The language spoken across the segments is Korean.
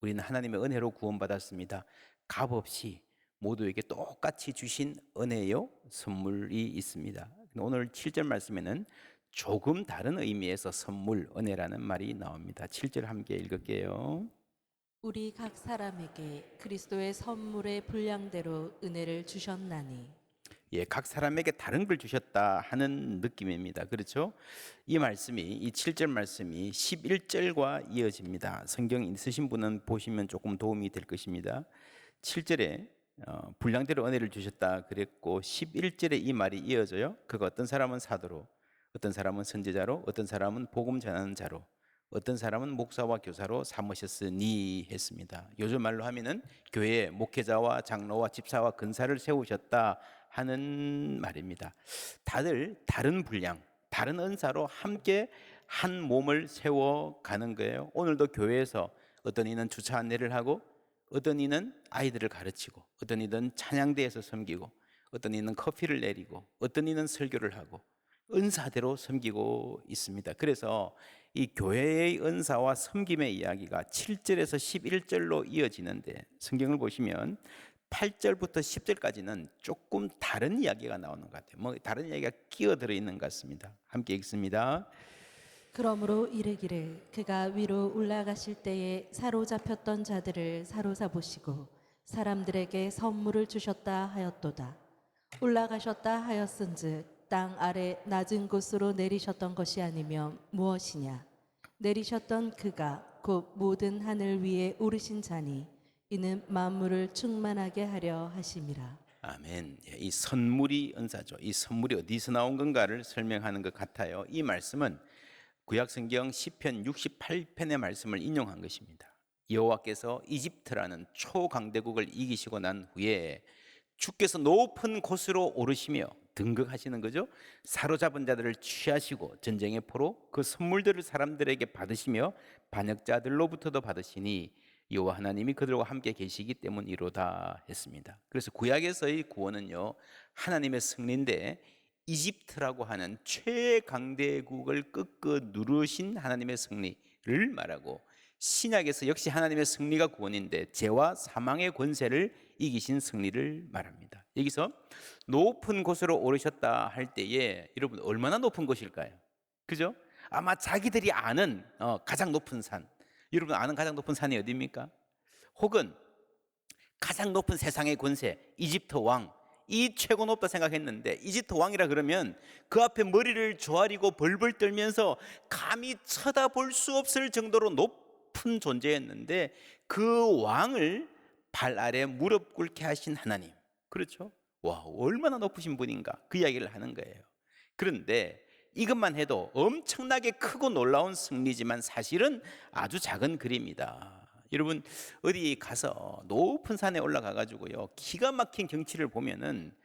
우리는 하나님의 은혜로 구원받았습니다. 값없이 모두에게 똑같이 주신 은혜요 선물이 있습니다. 오늘 7절 말씀에는 조금 다른 의미에서 선물, 은혜라는 말이 나옵니다. 7절 함께 읽을게요. 우리 각 사람에게 그리스도의 선물의 분량대로 은혜를 주셨나니. 예, 각 사람에게 다른 걸 주셨다 하는 느낌입니다. 그렇죠? 이 말씀이, 이 7절 말씀이 11절과 이어집니다. 성경 있으신 분은 보시면 조금 도움이 될 것입니다. 7절에 분량대로 은혜를 주셨다 그랬고 11절에 이 말이 이어져요. 그가 어떤 사람은 사도로, 어떤 사람은 선지자로, 어떤 사람은 복음 전하는 자로, 어떤 사람은 목사와 교사로 삼으셨으니 했습니다. 요즘 말로 하면은 교회에 목회자와 장로와 집사와 근사를 세우셨다 하는 말입니다. 다들 다른 분량, 다른 은사로 함께 한 몸을 세워가는 거예요. 오늘도 교회에서 어떤 이는 주차 안내를 하고, 어떤 이는 아이들을 가르치고, 어떤 이는 찬양대에서 섬기고, 어떤 이는 커피를 내리고, 어떤 이는 설교를 하고, 은사대로 섬기고 있습니다. 그래서 이 교회의 은사와 섬김의 이야기가 7절에서 11절로 이어지는데, 성경을 보시면 8절부터 10절까지는 조금 다른 이야기가 나오는 것 같아요. 다른 이야기가 끼어들어 있는 것 같습니다. 함께 읽습니다. 그러므로 이르기를 그가 위로 올라가실 때에 사로잡혔던 자들을 사로잡으시고 사람들에게 선물을 주셨다 하였도다. 올라가셨다 하였은즉 땅 아래 낮은 곳으로 내리셨던 것이 아니면 무엇이냐. 내리셨던 그가 곧 모든 하늘 위에 오르신 자니 이는 만물을 충만하게 하려 하심이라. 아멘. 이 선물이 은사죠. 이 선물이 어디서 나온 건가를 설명하는 것 같아요. 이 말씀은 구약성경 시편 68편의 말씀을 인용한 것입니다. 여호와께서 이집트라는 초강대국을 이기시고 난 후에 주께서 높은 곳으로 오르시며 등극하시는 거죠. 사로잡은 자들을 취하시고 전쟁의 포로 그 선물들을 사람들에게 받으시며 반역자들로부터도 받으시니 여호와 하나님이 그들과 함께 계시기 때문이로다 했습니다. 그래서 구약에서의 구원은요, 하나님의 승리인데 이집트라고 하는 최강대국을 끄끄 누르신 하나님의 승리를 말하고, 신약에서 역시 하나님의 승리가 구원인데 죄와 사망의 권세를 이기신 승리를 말합니다. 여기서 높은 곳으로 오르셨다 할 때에 여러분 얼마나 높은 곳일까요? 그죠? 아마 자기들이 아는 가장 높은 산, 여러분 아는 가장 높은 산이 어디입니까? 혹은 가장 높은 세상의 권세, 이집트 왕, 이 최고 높다 생각했는데 이집트 왕이라 그러면 그 앞에 머리를 조아리고 벌벌 떨면서 감히 쳐다볼 수 없을 정도로 높은 존재였는데 그 왕을 발 아래 무릎 꿇게 하신 하나님, 그렇죠? 와, 얼마나 높으신 분인가, 그 이야기를 하는 거예요. 그런데 이것만 해도 엄청나게 크고 놀라운 승리지만 사실은 아주 작은 그림이다. 여러분 어디 가서 높은 산에 올라가 가지고요 기가 막힌 경치를 보면은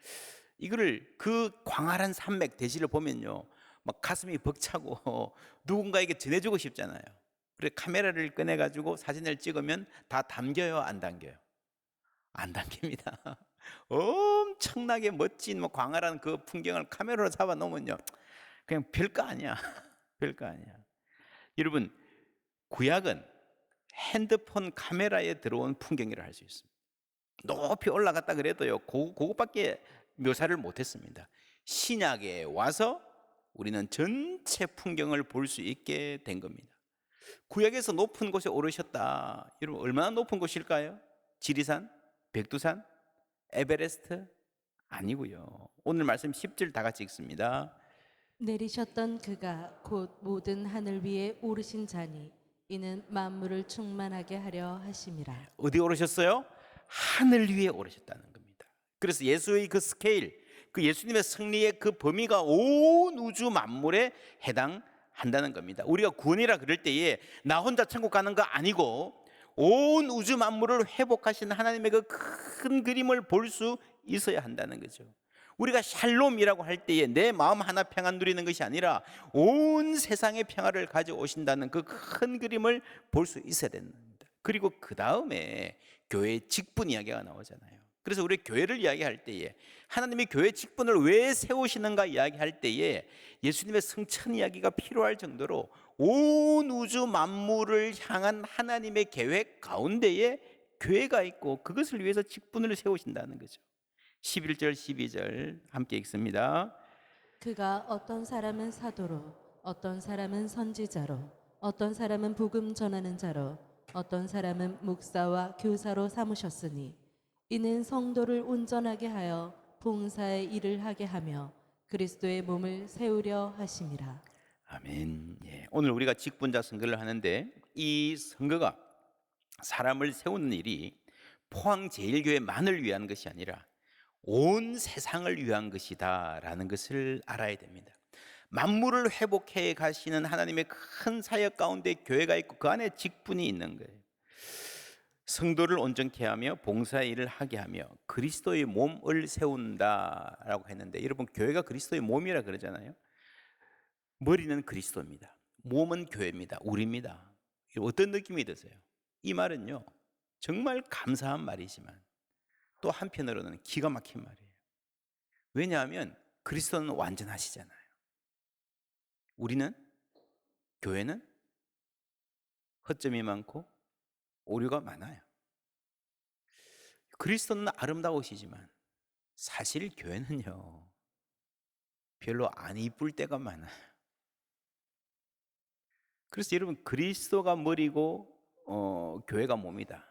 이거를 그 광활한 산맥 대지를 보면요 막 가슴이 벅차고 누군가에게 전해주고 싶잖아요. 그래 카메라를 꺼내 가지고 사진을 찍으면 다 담겨요, 안 담겨요? 안 담깁니다. 엄청나게 멋진 광활한 그 풍경을 카메라로 잡아 놓으면요 그냥 별거 아니야. 별거 아니야. 여러분 구약은 핸드폰 카메라에 들어온 풍경이라 할 수 있습니다. 높이 올라갔다 그래도요 그것밖에 묘사를 못했습니다. 신약에 와서 우리는 전체 풍경을 볼 수 있게 된 겁니다. 구약에서 높은 곳에 오르셨다. 여러분 얼마나 높은 곳일까요? 지리산? 백두산? 에베레스트? 아니고요. 오늘 말씀 10절 다 같이 읽습니다. 내리셨던 그가 곧 모든 하늘 위에 오르신 자니 이는 만물을 충만하게 하려 하심이라. 어디 오르셨어요? 하늘 위에 오르셨다는 겁니다. 그래서 예수의 그 스케일, 그 예수님의 승리의 그 범위가 온 우주 만물에 해당한다는 겁니다. 우리가 구원이라 그럴 때에 나 혼자 천국 가는 거 아니고 온 우주 만물을 회복하신 하나님의 그 큰 그림을 볼 수 있어야 한다는 거죠. 우리가 샬롬이라고 할 때에 내 마음 하나 평안 누리는 것이 아니라 온 세상의 평화를 가져오신다는 그 큰 그림을 볼 수 있어야 됩니다. 그리고 그 다음에 교회의 직분 이야기가 나오잖아요. 그래서 우리 교회를 이야기할 때에 하나님이 교회 직분을 왜 세우시는가 이야기할 때에 예수님의 성천 이야기가 필요할 정도로 온 우주 만물을 향한 하나님의 계획 가운데에 교회가 있고 그것을 위해서 직분을 세우신다는 거죠. 11절 12절 함께 읽습니다. 그가 어떤 사람은 사도로, 어떤 사람은 선지자로, 어떤 사람은 복음 전하는 자로, 어떤 사람은 목사와 교사로 삼으셨으니 이는 성도를 온전하게 하여 봉사의 일을 하게 하며 그리스도의 몸을 세우려 하심이라. 아멘. 예, 오늘 우리가 직분자 선거를 하는데 이 선거가 사람을 세우는 일이 포항제일교회만을 위한 것이 아니라 온 세상을 위한 것이다라는 것을 알아야 됩니다. 만물을 회복해 가시는 하나님의 큰 사역 가운데 교회가 있고 그 안에 직분이 있는 거예요. 성도를 온전케 하며 봉사의 일을 하게 하며 그리스도의 몸을 세운다라고 했는데, 여러분 교회가 그리스도의 몸이라 그러잖아요. 머리는 그리스도입니다. 몸은 교회입니다. 우리입니다. 어떤 느낌이 드세요? 이 말은요 정말 감사한 말이지만 또 한편으로는 기가 막힌 말이에요. 왜냐하면 그리스도는 완전하시잖아요. 우리는, 교회는 허점이 많고 오류가 많아요. 그리스도는 아름다우시지만 사실 교회는요 별로 안 이쁠 때가 많아요. 그래서 여러분 그리스도가 머리고 교회가 몸이다,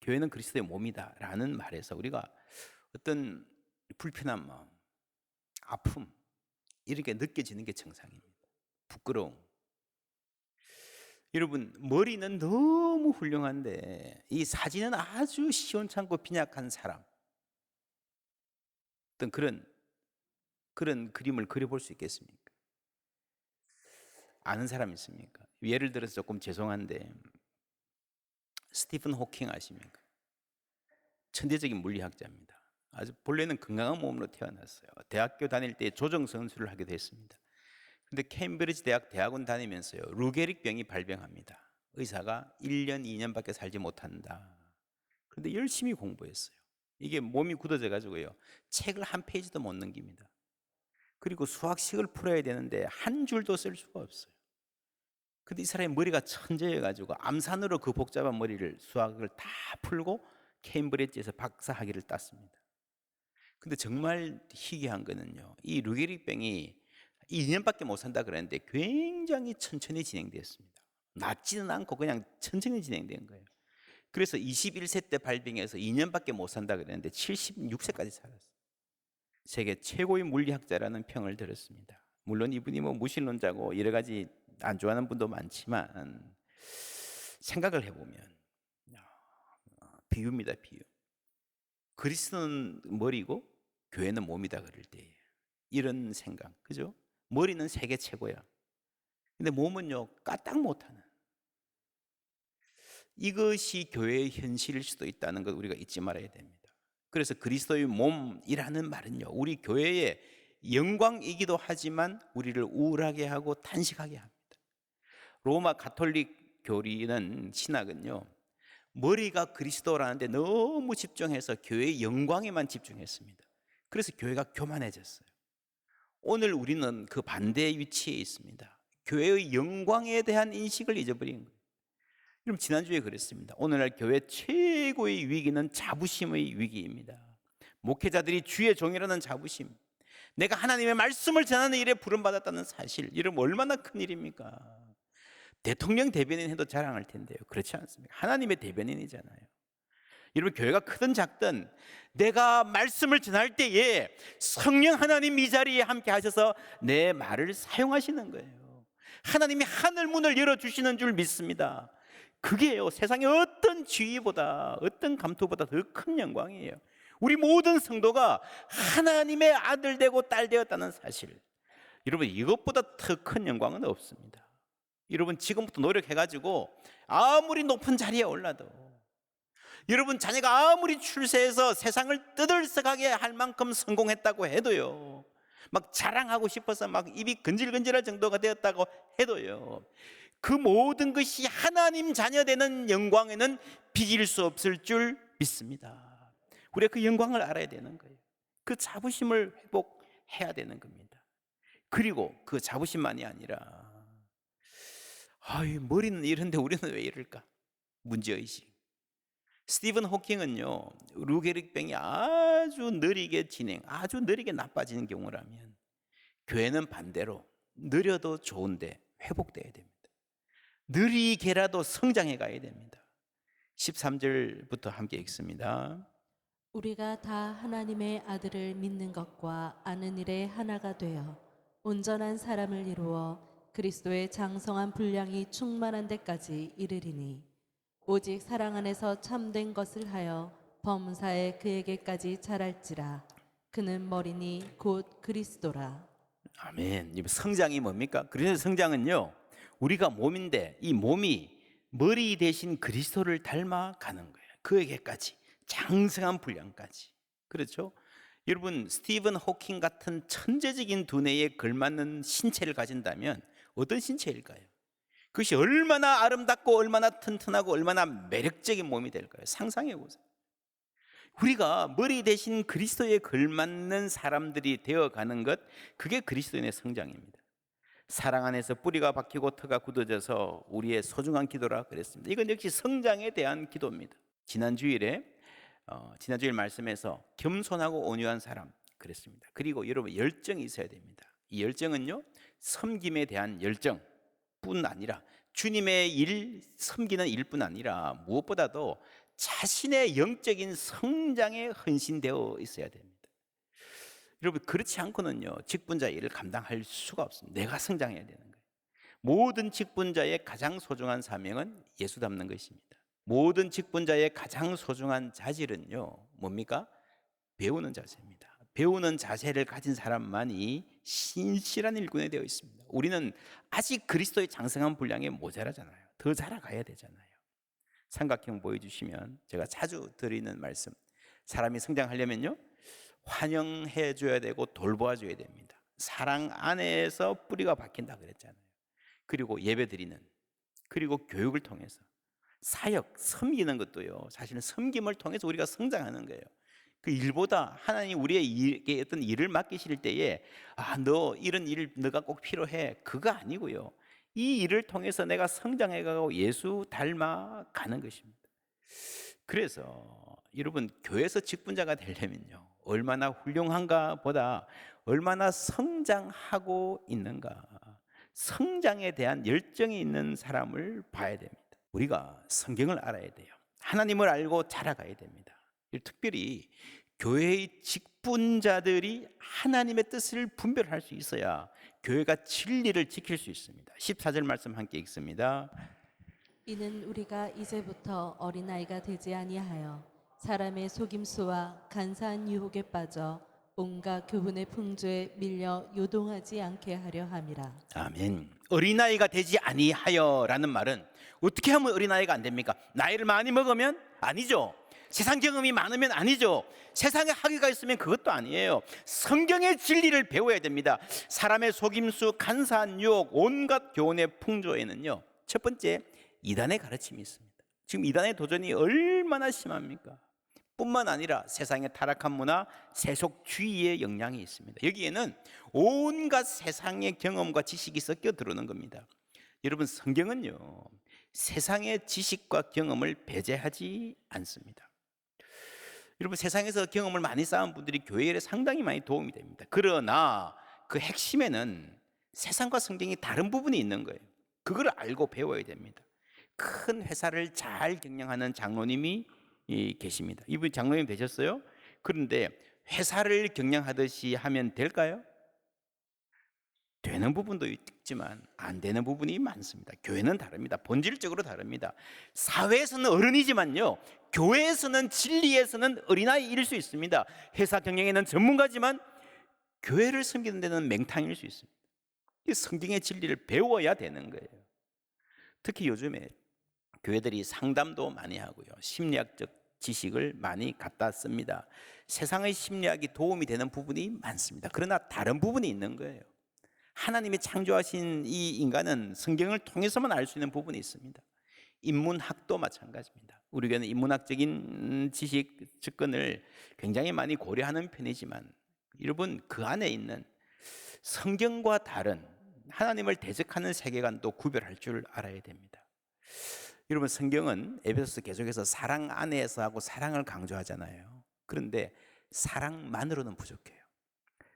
교회는 그리스도의 몸이다 라는 말에서 우리가 어떤 불편한 마음, 아픔 이렇게 느껴지는 게 정상입니다. 부끄러움. 여러분 머리는 너무 훌륭한데 이 사진은 아주 시원찮고 빈약한 사람, 어떤 그런 그림을 그려볼 수 있겠습니까? 아는 사람 있습니까? 예를 들어서 조금 죄송한데 스티븐 호킹 아십니까? 천재적인 물리학자입니다. 아주 본래는 건강한 몸으로 태어났어요. 대학교 다닐 때 조정 선수를 하기도 했습니다. 근데 케임브리지 대학원 다니면서요 루게릭 병이 발병합니다. 의사가 1년 2년밖에 살지 못한다. 그런데 열심히 공부했어요. 이게 몸이 굳어져 가지고요 책을 한 페이지도 못 넘깁니다. 그리고 수학식을 풀어야 되는데 한 줄도 쓸 수가 없어요. 근데 이 사람의 머리가 천재여 가지고 암산으로 그 복잡한 머리를 수학을 다 풀고 케임브리지에서 박사학위를 땄습니다. 근데 정말 희귀한 거는요 이 루게릭병이 2년밖에 못 산다 그랬는데 굉장히 천천히 진행됐습니다. 낫지는 않고 그냥 천천히 진행된 거예요. 그래서 21세 때 발병해서 2년밖에 못 산다 그랬는데 76세까지 살았어요. 세계 최고의 물리학자라는 평을 들었습니다. 물론 이분이 무신론자고 여러 가지 안 좋아하는 분도 많지만 생각을 해보면 비유입니다. 비유. 그리스도는 머리고 교회는 몸이다 그럴 때 이런 생각, 그죠? 머리는 세계 최고야. 근데 몸은요 까딱 못하는, 이것이 교회의 현실일 수도 있다는 것 우리가 잊지 말아야 됩니다. 그래서 그리스도의 몸이라는 말은요 우리 교회의 영광이기도 하지만 우리를 우울하게 하고 탄식하게 합니다. 로마 가톨릭 교리는 신학은요 머리가 그리스도라는데 너무 집중해서 교회의 영광에만 집중했습니다. 그래서 교회가 교만해졌어요. 오늘 우리는 그 반대의 위치에 있습니다. 교회의 영광에 대한 인식을 잊어버린 거예요. 여러분 지난주에 그랬습니다. 오늘날 교회 최고의 위기는 자부심의 위기입니다. 목회자들이 주의 종이라는 자부심, 내가 하나님의 말씀을 전하는 일에 부름받았다는 사실, 여러분 얼마나 큰 일입니까? 대통령 대변인 해도 자랑할 텐데요. 그렇지 않습니까? 하나님의 대변인이잖아요. 여러분 교회가 크든 작든 내가 말씀을 전할 때에 성령 하나님 이 자리에 함께 하셔서 내 말을 사용하시는 거예요. 하나님이 하늘 문을 열어주시는 줄 믿습니다. 그게요 세상의 어떤 지위보다, 어떤 감투보다 더 큰 영광이에요. 우리 모든 성도가 하나님의 아들 되고 딸 되었다는 사실, 여러분 이것보다 더 큰 영광은 없습니다. 여러분 지금부터 노력해가지고 아무리 높은 자리에 올라도, 여러분 자녀가 아무리 출세해서 세상을 떠들썩하게 할 만큼 성공했다고 해도요, 막 자랑하고 싶어서 막 입이 근질근질할 정도가 되었다고 해도요, 그 모든 것이 하나님 자녀 되는 영광에는 비길 수 없을 줄 믿습니다. 우리가 그 영광을 알아야 되는 거예요. 그 자부심을 회복해야 되는 겁니다. 그리고 그 자부심만이 아니라 머리는 이런데 우리는 왜 이럴까? 문제의식. 스티븐 호킹은요, 루게릭병이 아주 느리게 아주 느리게 나빠지는 경우라면 교회는 반대로 느려도 좋은데 회복돼야 됩니다. 느리게라도 성장해 가야 됩니다. 13절부터 함께 읽습니다. 우리가 다 하나님의 아들을 믿는 것과 아는 일에 하나가 되어 온전한 사람을 이루어 그리스도의 장성한 분량이 충만한 데까지 이르리니 오직 사랑 안에서 참된 것을 하여 범사에 그에게까지 자랄지라. 그는 머리니 곧 그리스도라. 아멘. 성장이 뭡니까? 그래서 성장은요, 우리가 몸인데 이 몸이 머리 대신 그리스도를 닮아가는 거예요. 그에게까지, 장성한 분량까지. 그렇죠? 여러분, 스티븐 호킹 같은 천재적인 두뇌에 걸맞는 신체를 가진다면 어떤 신체일까요? 그것이 얼마나 아름답고 얼마나 튼튼하고 얼마나 매력적인 몸이 될까요? 상상해 보세요. 우리가 머리 대신 그리스도에 걸맞는 사람들이 되어가는 것, 그게 그리스도인의 성장입니다. 사랑 안에서 뿌리가 박히고 터가 굳어져서 우리의 소중한 기도라 그랬습니다. 이건 역시 성장에 대한 기도입니다. 지난주일 말씀에서 겸손하고 온유한 사람 그랬습니다. 그리고 여러분, 열정이 있어야 됩니다. 이 열정은요, 섬김에 대한 열정뿐 아니라 주님의 일, 섬기는 일뿐 아니라 무엇보다도 자신의 영적인 성장에 헌신되어 있어야 됩니다. 여러분, 그렇지 않고는요, 직분자의 일을 감당할 수가 없습니다. 내가 성장해야 되는 거예요. 모든 직분자의 가장 소중한 사명은 예수 닮는 것입니다. 모든 직분자의 가장 소중한 자질은요, 뭡니까? 배우는 자세입니다. 배우는 자세를 가진 사람만이 신실한 일꾼이 되어 있습니다. 우리는 아직 그리스도의 장성한 분량에 모자라잖아요. 더 자라가야 되잖아요. 삼각형 보여주시면 제가 자주 드리는 말씀, 사람이 성장하려면요, 환영해 줘야 되고 돌보아 줘야 됩니다. 사랑 안에서 뿌리가 박힌다 그랬잖아요. 그리고 예배 드리는, 그리고 교육을 통해서 사역, 섬기는 것도요, 사실은 섬김을 통해서 우리가 성장하는 거예요. 그 일보다 하나님 우리에게 어떤 일을 맡기실 때에 너 이런 일 너가 꼭 필요해, 그거 아니고요, 이 일을 통해서 내가 성장해가고 예수 닮아가는 것입니다. 그래서 여러분, 교회에서 직분자가 되려면요, 얼마나 훌륭한가 보다 얼마나 성장하고 있는가, 성장에 대한 열정이 있는 사람을 봐야 됩니다. 우리가 성경을 알아야 돼요. 하나님을 알고 자라가야 됩니다. 특별히 교회의 직분자들이 하나님의 뜻을 분별할 수 있어야 교회가 진리를 지킬 수 있습니다. 14절 말씀 함께 읽습니다. 이는 우리가 이제부터 어린아이가 되지 아니하여 사람의 속임수와 간사한 유혹에 빠져 온갖 교훈의 풍조에 밀려 요동하지 않게 하려 함이라. 아멘. 어린아이가 되지 아니하여라는 말은 어떻게 하면 어린아이가 안 됩니까? 나이를 많이 먹으면? 아니죠. 세상 경험이 많으면? 아니죠. 세상에 학위가 있으면? 그것도 아니에요. 성경의 진리를 배워야 됩니다. 사람의 속임수, 간사한 유혹, 온갖 교훈의 풍조에는요, 첫 번째, 이단의 가르침이 있습니다. 지금 이단의 도전이 얼마나 심합니까? 뿐만 아니라 세상의 타락한 문화, 세속주의의 영향이 있습니다. 여기에는 온갖 세상의 경험과 지식이 섞여 들어오는 겁니다. 여러분, 성경은요, 세상의 지식과 경험을 배제하지 않습니다. 여러분, 세상에서 경험을 많이 쌓은 분들이 교회에 상당히 많이 도움이 됩니다. 그러나 그 핵심에는 세상과 성경이 다른 부분이 있는 거예요. 그걸 알고 배워야 됩니다. 큰 회사를 잘 경영하는 장로님이 계십니다. 이분 장로님 되셨어요? 그런데 회사를 경영하듯이 하면 될까요? 되는 부분도 있지만 안 되는 부분이 많습니다. 교회는 다릅니다. 본질적으로 다릅니다. 사회에서는 어른이지만요, 교회에서는 진리에서는 어린아이일 수 있습니다. 회사 경영에는 전문가지만 교회를 섬기는 데는 맹탕일 수 있습니다. 이 성경의 진리를 배워야 되는 거예요. 특히 요즘에 교회들이 상담도 많이 하고요, 심리학적 지식을 많이 갖다 씁니다. 세상의 심리학이 도움이 되는 부분이 많습니다. 그러나 다른 부분이 있는 거예요. 하나님이 창조하신 이 인간은 성경을 통해서만 알 수 있는 부분이 있습니다. 인문학도 마찬가지입니다. 우리 교회는 인문학적인 지식 접근을 굉장히 많이 고려하는 편이지만 여러분 그 안에 있는 성경과 다른 하나님을 대적하는 세계관도 구별할 줄 알아야 됩니다. 여러분 성경은 에베소서 계속해서 사랑 안에서 하고 사랑을 강조하잖아요. 그런데 사랑만으로는 부족해요.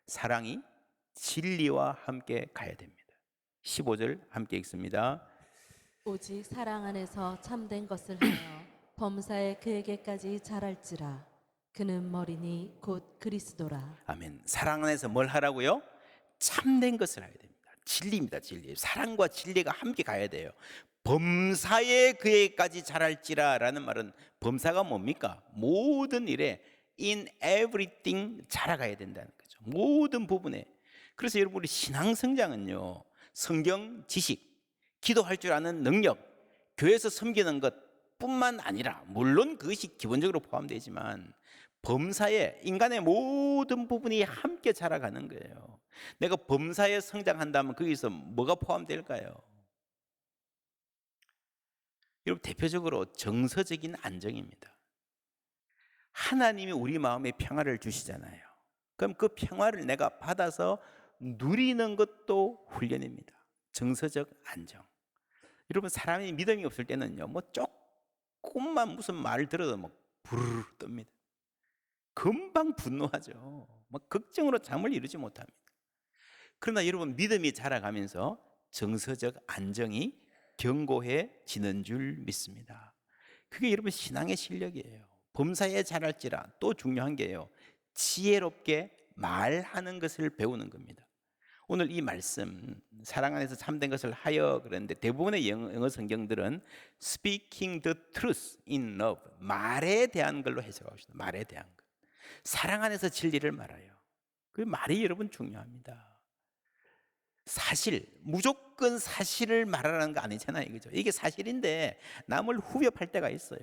사랑이 진리와 함께 가야 됩니다. 15절 함께 읽습니다. 오직 사랑 안에서 참된 것을 하여 범사에 그에게까지 자랄지라. 그는 머리니 곧 그리스도라. 아멘. 사랑 안에서 뭘 하라고요? 참된 것을 해야 됩니다. 진리입니다. 진리. 사랑과 진리가 함께 가야 돼요. 범사에 그에게까지 자랄지라 라는 말은 범사가 뭡니까? 모든 일에 in everything 자라가야 된다는 거죠. 모든 부분에. 그래서 여러분 우리 신앙 성장은요, 성경 지식, 기도할 줄 아는 능력, 교회에서 섬기는 것뿐만 아니라 물론 그것이 기본적으로 포함되지만 범사에 인간의 모든 부분이 함께 자라가는 거예요. 내가 범사에 성장한다면 거기서 뭐가 포함될까요? 여러분 대표적으로 정서적인 안정입니다. 하나님이 우리 마음에 평화를 주시잖아요. 그럼 그 평화를 내가 받아서 누리는 것도 훈련입니다. 정서적 안정. 여러분 사람이 믿음이 없을 때는요, 뭐 조금만 무슨 말을 들어도 막 부르르 뜹니다. 금방 분노하죠. 막 걱정으로 잠을 이루지 못합니다. 그러나 여러분 믿음이 자라가면서 정서적 안정이 견고해지는 줄 믿습니다. 그게 여러분 신앙의 실력이에요. 범사에 자랄지라. 또 중요한 게요, 지혜롭게 말하는 것을 배우는 겁니다. 오늘 이 말씀 사랑 안에서 참된 것을 하여 그랬는데 대부분의 영어 성경들은 speaking the truth in love, 말에 대한 걸로 해석하고 있습니다. 말에 대한 것. 사랑 안에서 진리를 말해요. 그 말이 여러분 중요합니다. 사실, 무조건 사실을 말하라는 거 아니잖아요. 그죠? 이게 사실인데 남을 후벼팔 때가 있어요.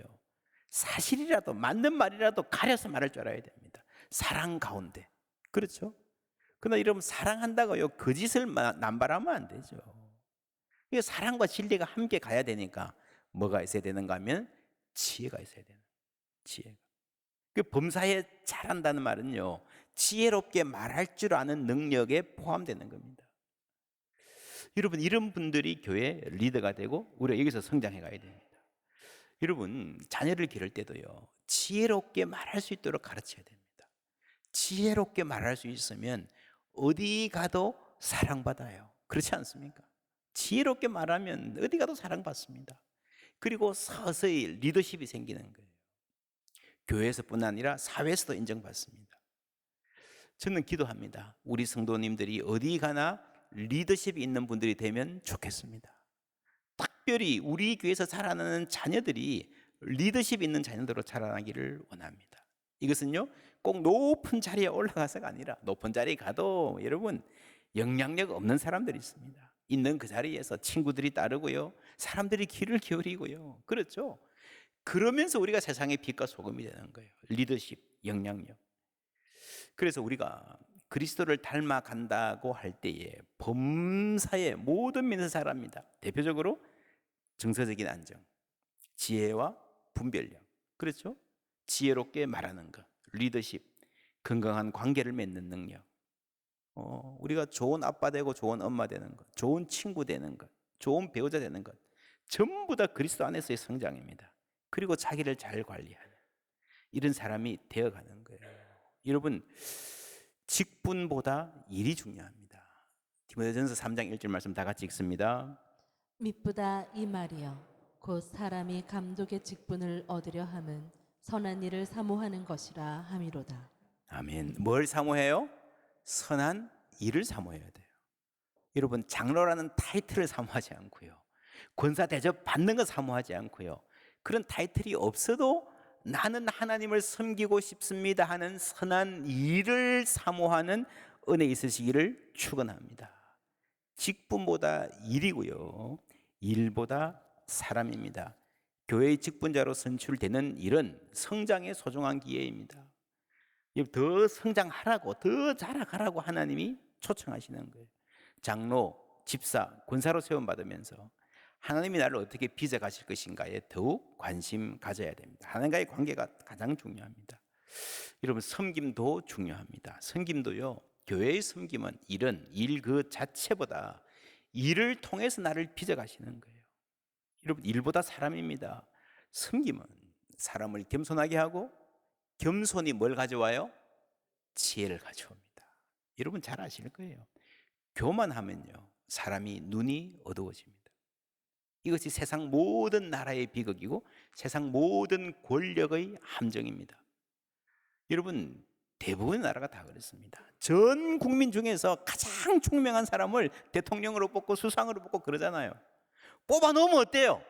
사실이라도 맞는 말이라도 가려서 말할 줄 알아야 됩니다. 사랑 가운데. 그렇죠? 그러나 여러분 사랑한다고요 거짓을 남발하면 안 되죠. 이게 사랑과 진리가 함께 가야 되니까 뭐가 있어야 되는가 하면 지혜가 있어야 되는 거예요. 지혜가. 그 범사에 잘한다는 말은요, 지혜롭게 말할 줄 아는 능력에 포함되는 겁니다. 여러분 이런 분들이 교회 리더가 되고 우리가 여기서 성장해 가야 됩니다. 여러분 자녀를 기를 때도요, 지혜롭게 말할 수 있도록 가르쳐야 됩니다. 지혜롭게 말할 수 있으면 어디 가도 사랑받아요. 그렇지 않습니까? 지혜롭게 말하면 어디 가도 사랑받습니다. 그리고 서서히 리더십이 생기는 거예요. 교회에서뿐 아니라 사회에서도 인정받습니다. 저는 기도합니다. 우리 성도님들이 어디 가나 리더십이 있는 분들이 되면 좋겠습니다. 특별히 우리 교회에서 자라나는 자녀들이 리더십 있는 자녀들로 자라나기를 원합니다. 이것은요 꼭 높은 자리에 올라가서가 아니라, 높은 자리에 가도 여러분 영향력 없는 사람들이 있습니다. 있는 그 자리에서 친구들이 따르고요, 사람들이 귀를 기울이고요. 그렇죠? 그러면서 우리가 세상의 빛과 소금이 되는 거예요. 리더십, 영향력. 그래서 우리가 그리스도를 닮아간다고 할 때에 범사의 모든 면에서 자랍니다. 대표적으로 정서적인 안정, 지혜와 분별력. 그렇죠? 지혜롭게 말하는 것, 리더십, 건강한 관계를 맺는 능력, 우리가 좋은 아빠 되고 좋은 엄마 되는 것, 좋은 친구 되는 것, 좋은 배우자 되는 것, 전부 다 그리스도 안에서의 성장입니다. 그리고 자기를 잘 관리하는 이런 사람이 되어가는 거예요. 여러분 직분보다 일이 중요합니다. 디모데전서 3장 1절 말씀 다 같이 읽습니다. 미쁘다 이 말이여 곧 사람이 감독의 직분을 얻으려 함은 선한 일을 사모하는 것이라 함이로다. 아멘. 뭘 사모해요? 선한 일을 사모해야 돼요. 여러분 장로라는 타이틀을 사모하지 않고요, 권사 대접 받는 거 사모하지 않고요, 그런 타이틀이 없어도 나는 하나님을 섬기고 싶습니다 하는 선한 일을 사모하는 은혜 있으시기를 축원합니다. 직분보다 일이고요, 일보다 사람입니다. 교회의 직분자로 선출되는 일은 성장의 소중한 기회입니다. 더 성장하라고, 더 자라가라고 하나님이 초청하시는 거예요. 장로, 집사, 권사로 세움받으면서 하나님이 나를 어떻게 빚어 가실 것인가에 더욱 관심 가져야 됩니다. 하나님과의 관계가 가장 중요합니다. 여러분, 섬김도 중요합니다. 섬김도요, 교회의 섬김은 일 그 자체보다 일을 통해서 나를 빚어 가시는 거예요. 여러분, 일보다 사람입니다. 섬김은 사람을 겸손하게 하고, 겸손이 뭘 가져와요? 지혜를 가져옵니다. 여러분 잘 아실 거예요. 교만하면요, 사람이 눈이 어두워집니다. 이것이 세상 모든 나라의 비극이고 세상 모든 권력의 함정입니다. 여러분, 대부분의 나라가 다 그렇습니다. 전 국민 중에서 가장 총명한 사람을 대통령으로 뽑고 수상으로 뽑고 그러잖아요. 뽑아 놓으면 어때요?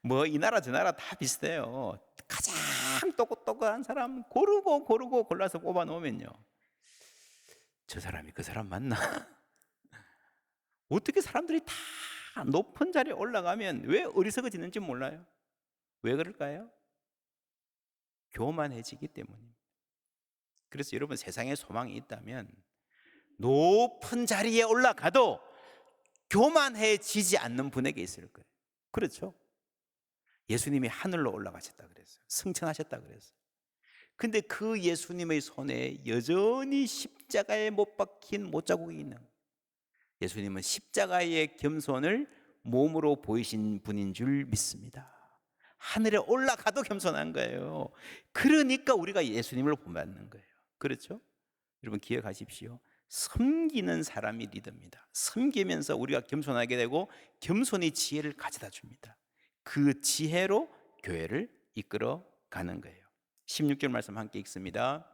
뭐 이 나라 저 나라 다 비슷해요. 가장 똑똑한 사람 고르고 골라서 뽑아 놓으면요, 저 사람이 그 사람 맞나? 어떻게 사람들이 다 높은 자리에 올라가면 왜 어리석어지는지 몰라요? 왜 그럴까요? 교만해지기 때문입니다. 그래서 여러분, 세상에 소망이 있다면 높은 자리에 올라가도 교만해지지 않는 분에게 있을 거예요. 그렇죠? 예수님이 하늘로 올라가셨다 그랬어요. 승천하셨다 그랬어요. 근데 그 예수님의 손에 여전히 십자가에 못 박힌 못자국이 있는 거예요. 예수님은 십자가의 겸손을 몸으로 보이신 분인 줄 믿습니다. 하늘에 올라가도 겸손한 거예요. 그러니까 우리가 예수님을 본받는 거예요. 그렇죠? 여러분 기억하십시오. 섬기는 사람이 리더입니다. 섬기면서 우리가 겸손하게 되고 겸손이 지혜를 가져다 줍니다. 그 지혜로 교회를 이끌어 가는 거예요. 16절 말씀 함께 읽습니다.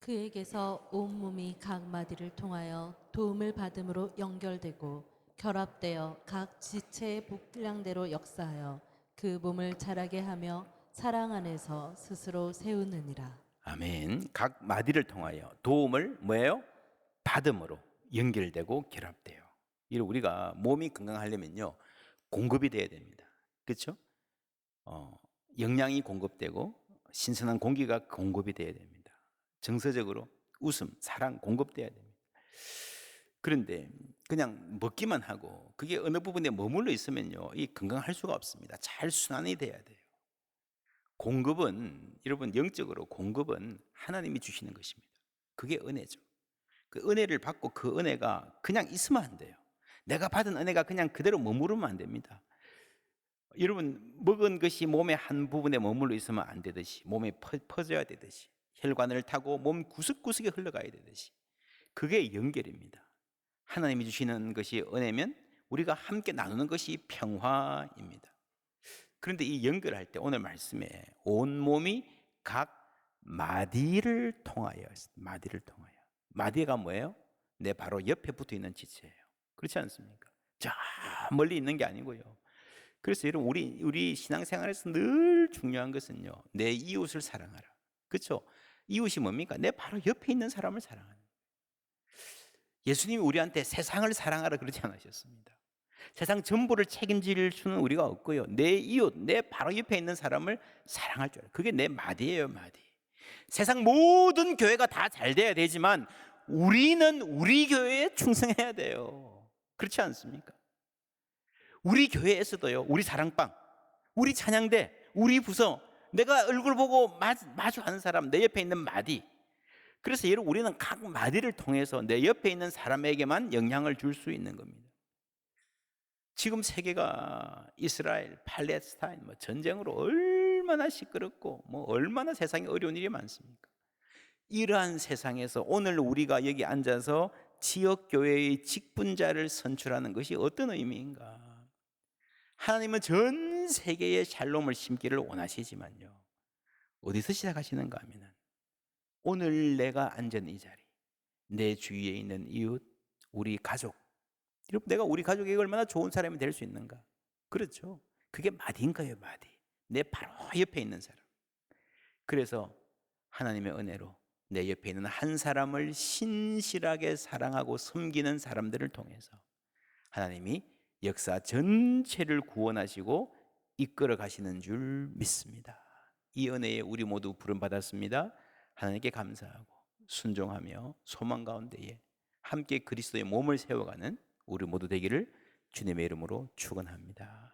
그에게서 온몸이 각 마디를 통하여 도움을 받음으로 연결되고 결합되어 각 지체의 복량대로 역사하여 그 몸을 자라게 하며 사랑 안에서 스스로 세우느니라. 아멘. 각 마디를 통하여 도움을 뭐예요? 받음으로 연결되고 결합돼요. 우리가 몸이 건강하려면요, 공급이 돼야 됩니다. 그렇죠? 영양이 공급되고 신선한 공기가 공급이 돼야 됩니다. 정서적으로 웃음, 사랑 공급돼야 됩니다. 그런데 그냥 먹기만 하고 그게 어느 부분에 머물러 있으면요, 이 건강할 수가 없습니다. 잘 순환이 돼야 돼요. 공급은, 여러분 영적으로 공급은 하나님이 주시는 것입니다. 그게 은혜죠. 그 은혜를 받고 그 은혜가 그냥 있으면 안 돼요. 내가 받은 은혜가 그냥 그대로 머무르면 안 됩니다. 여러분, 먹은 것이 몸의 한 부분에 머물러 있으면 안 되듯이, 몸에 퍼져야 되듯이, 혈관을 타고 몸 구석구석에 흘러가야 되듯이, 그게 연결입니다. 하나님이 주시는 것이 은혜면 우리가 함께 나누는 것이 평화입니다. 그런데 이 연결할 때 오늘 말씀에 온몸이 각 마디를 통하여, 마디가 뭐예요? 내 바로 옆에 붙어 있는 지체예요. 그렇지 않습니까? 저 멀리 있는 게 아니고요. 그래서 여러분, 우리 신앙생활에서 늘 중요한 것은요, 내 이웃을 사랑하라. 그렇죠? 이웃이 뭡니까? 내 바로 옆에 있는 사람을 사랑하는 거예요. 예수님이 우리한테 세상을 사랑하라 그러지 않으셨습니다. 세상 전부를 책임질 수는 우리가 없고요, 내 이웃, 내 바로 옆에 있는 사람을 사랑할 줄 알아요. 그게 내 마디예요, 마디. 세상 모든 교회가 다 잘 돼야 되지만 우리는 우리 교회에 충성해야 돼요. 그렇지 않습니까? 우리 교회에서도요, 우리 사랑방, 우리 찬양대, 우리 부서, 내가 얼굴 보고 마주하는 사람, 내 옆에 있는 마디. 그래서 여러분, 우리는 각 마디를 통해서 내 옆에 있는 사람에게만 영향을 줄 수 있는 겁니다. 지금 세계가 이스라엘, 팔레스타인 전쟁으로 얼마나 시끄럽고 얼마나 세상에 어려운 일이 많습니까? 이러한 세상에서 오늘 우리가 여기 앉아서 지역교회의 직분자를 선출하는 것이 어떤 의미인가? 하나님은 전 세계에 샬롬을 심기를 원하시지만요, 어디서 시작하시는가 하면 오늘 내가 앉은 이 자리, 내 주위에 있는 이웃, 우리 가족, 여러분, 내가 우리 가족에게 얼마나 좋은 사람이 될 수 있는가? 그렇죠? 그게 마디인 거예요, 마디. 내 바로 옆에 있는 사람. 그래서 하나님의 은혜로 내 옆에 있는 한 사람을 신실하게 사랑하고 섬기는 사람들을 통해서 하나님이 역사 전체를 구원하시고 이끌어 가시는 줄 믿습니다. 이 은혜에 우리 모두 부름받았습니다. 하나님께 감사하고 순종하며 소망 가운데에 함께 그리스도의 몸을 세워가는 우리 모두 되기를 주님의 이름으로 축원합니다.